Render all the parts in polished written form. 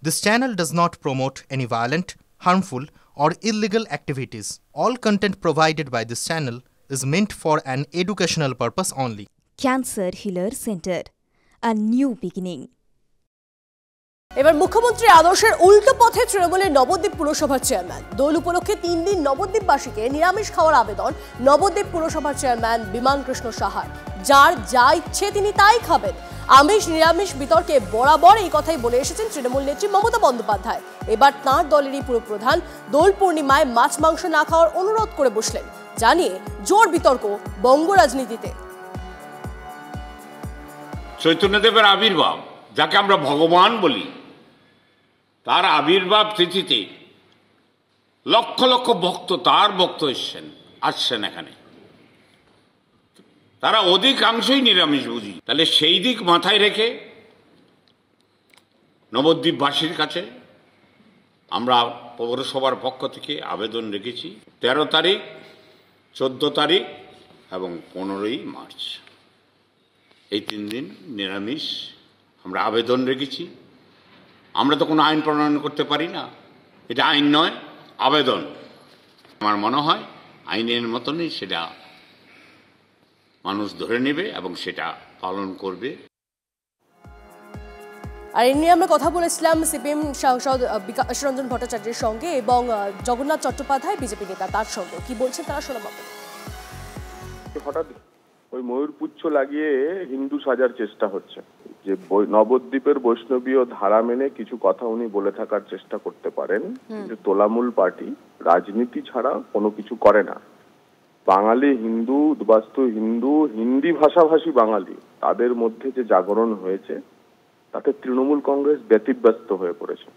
This channel does not promote any violent, harmful, or illegal activities. All content provided by this channel is meant for an educational purpose only. Cancer Healer Center, a new beginning. এবার মুখ্যমন্ত্রী আদর্শের উল্টো পথে তৃণমূলের নবদ্বীপ পুরসভার chairman. দোল উপলক্ষে 3 দিন নবদ্বীপবাসীকে নিরামিষ খাওয়ার আবেদন নবদ্বীপ পুরসভার চেয়ারম্যান বিমান কৃষ্ণ সাহার। যার যা ইচ্ছে তিনি তাই খাবেন। আমিষ নিরামিষ বিতর্কে বরাবর এই কথাই বলে এসেছেন তৃণমূল নেত্রী মমতা বন্দ্যোপাধ্যায়। এবার তাঁর দলেরই পুরপ্রধান দোল পূর্ণিমায় মাছ মাংস না খাওয়ার অনুরোধ করে বসলেন, জানিয়ে জোর বিতর্ক বঙ্গ রাজনীতিতে। চৈতন্যদেবের আবির্ভাব, যাকে আমরা ভগবান বলি, তার আবির্ভাব তিথিতে লক্ষ লক্ষ ভক্ত, তার ভক্ত আসছেন এখানে। তারা অধিকাংশই নিরামিষ বুঝি। তাহলে সেই দিক মাথায় রেখে নবদ্বীপবাসীর কাছে আমরা পৌরসভার পক্ষ থেকে আবেদন রেখেছি 13 তারিখ, 14 তারিখ এবং 15ই মার্চ, এই 3 দিন নিরামিষ আমরা আবেদন রেখেছি। আমরা তো কোনো আইন প্রণয়ন করতে পারি না, এটা আইন নয়, আবেদন। আমার মনে হয় আইনের মতনই সেটা মানুষ ধরে নেবে এবং সেটা পালন করবে। আর এ নিয়ে আমরা কথা বলেছিলাম সিপিএম সাংসদ বিকাশ রঞ্জন ভট্টাচার্যের সঙ্গে এবং জগন্নাথ চট্টোপাধ্যায় বিজেপি নেতা, তার সঙ্গে কি বলছেন তারা শোনাবো। হঠাৎ ওই ময়ূরপুচ্ছ লাগিয়ে হিন্দু সাজার চেষ্টা হচ্ছে, যে নবদ্বীপের বৈষ্ণবীয় ধারা মেনে কিছু কথা উনি বলে থাকার চেষ্টা করতে পারেন। যে তোলামূল পার্টি রাজনীতি ছাড়া কোনো কিছু করে না। বাঙালি হিন্দু, উদ্বাস্তু হিন্দু, হিন্দি ভাষাভাষী বাঙালি, তাদের মধ্যে যে জাগরণ হয়েছে তাতে তৃণমূল কংগ্রেস ব্যতিব্যস্ত হয়ে পড়েছে।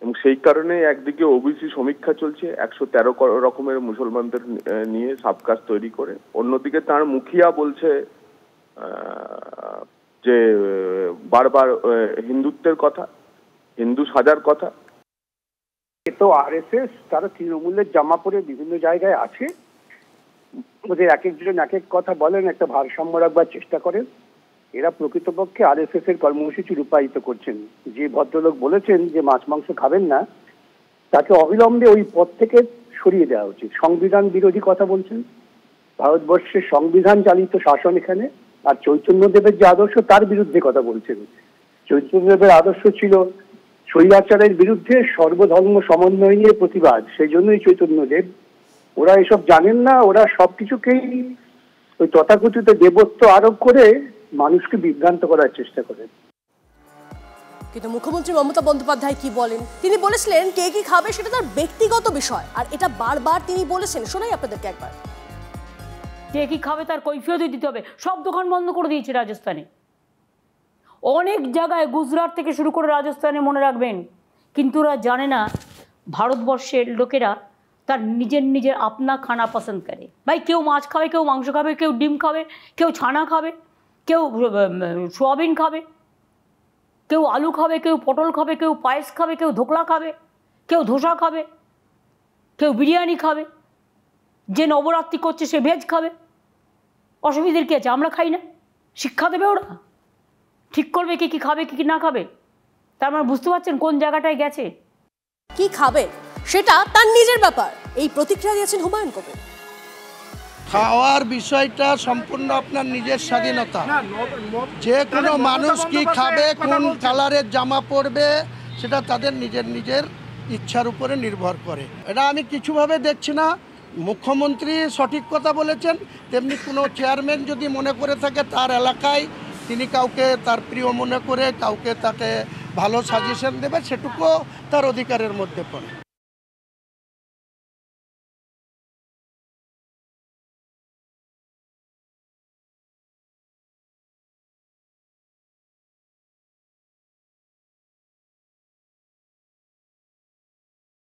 এবং সেই কারণে একদিকে ওবিসি সমীক্ষা চলছে 113 রকমের মুসলমানদের নিয়ে সাবকাস্ট তৈরি করে, অন্যদিকে তার মুখিয়া বলছে যে বারবার হিন্দুত্বের কথা, হিন্দু সাজার কথা। তো আরএসএস তারা তৃণমূলের জামা পরে বিভিন্ন জায়গায় আছে, ওদের এক একজন এক এক কথা বলেন, একটা ভারসাম্য রাখবার চেষ্টা করেন। এরা প্রকৃতপক্ষে আরএসএস এর কর্মসূচি রূপায়িত করছেন। যে ভদ্রলোক বলেছেন যে মাছ মাংস খাবেন না, তাকে অবিলম্বে ওই পদ থেকে সরিয়ে দেওয়া উচিত। সংবিধান বিরোধী কথা বলছেন, ভারতবর্ষের সংবিধান চালিত শাসন এখানে, আর চৈতন্যদেবের যে আদর্শ তার বিরুদ্ধে কথা বলছেন। চৈতন্যদেবের আদর্শ ছিল স্বৈরাচারের বিরুদ্ধে সর্বধর্ম সমন্বয় নিয়ে প্রতিবাদ, সেই জন্যই চৈতন্যদেব। ওরা এসব জানেন না, ওরা সবকিছুকেই ওই তথাকথিত দেবত্ব আরোপ করে মানুষকে বিভ্রান্ত করার চেষ্টা করেন। কিন্তু মুখ্যমন্ত্রী মমতা বন্দ্যোপাধ্যায় কি বলেন? তিনি বলেছিলেন কে কি খাবে সেটা তার ব্যক্তিগত বিষয়, আর এটা বারবার তিনি বলেছেন। শোনাই আপনাদেরকে একবার। কে কি খাবে তার কৈফিয়ত দিতে হবে। সব দোকান বন্ধ করে দিয়েছে রাজস্থানে, অনেক জায়গায়, গুজরাট থেকে শুরু করে রাজস্থানে, মনে রাখবেন। কিন্তু ওরা জানে না ভারতবর্ষের লোকেরা তার নিজের আপনা খানা পছন্দ করে। ভাই, কেউ মাছ খাবে, কেউ মাংস খাবে, কেউ ডিম খাবে, কেউ ছানা খাবে, কেউ সোয়াবিন খাবে, কেউ আলু খাবে, কেউ পটল খাবে, কেউ পায়েস খাবে, কেউ ধোকলা খাবে, কেউ ধোসা খাবে, কেউ বিরিয়ানি খাবে। যে নবরাত্রি করছে সে ভেজ খাবে। অসুবিধার কী আছে? আমরা খাই না? শিক্ষা দেবে ওরা, ঠিক করবে কে কী খাবে কী কী না খাবে। তার মানে বুঝতে পারছেন কোন জায়গাটায় গেছে। কি খাবে সেটা তার নিজের ব্যাপার, এই প্রতিক্রিয়া দিয়েছেন হুমায়ুন কবির। খাওয়ার বিষয়টা সম্পূর্ণ আপনার নিজের স্বাধীনতা। যে কোনো মানুষ কি খাবে, কোন কালারের জামা পরবে, সেটা তাদের নিজের ইচ্ছার উপরে নির্ভর করে। এটা আমি কিছুভাবে দেখছি না। মুখ্যমন্ত্রী সঠিক কথা বলেছেন, তেমনি কোনো চেয়ারম্যান যদি মনে করে থাকে তার এলাকায় তিনি কাউকে তার প্রিয় মনে করে কাউকে তাকে ভালো সাজেশন দেবে, সেটুকু তার অধিকারের মধ্যে পড়ে।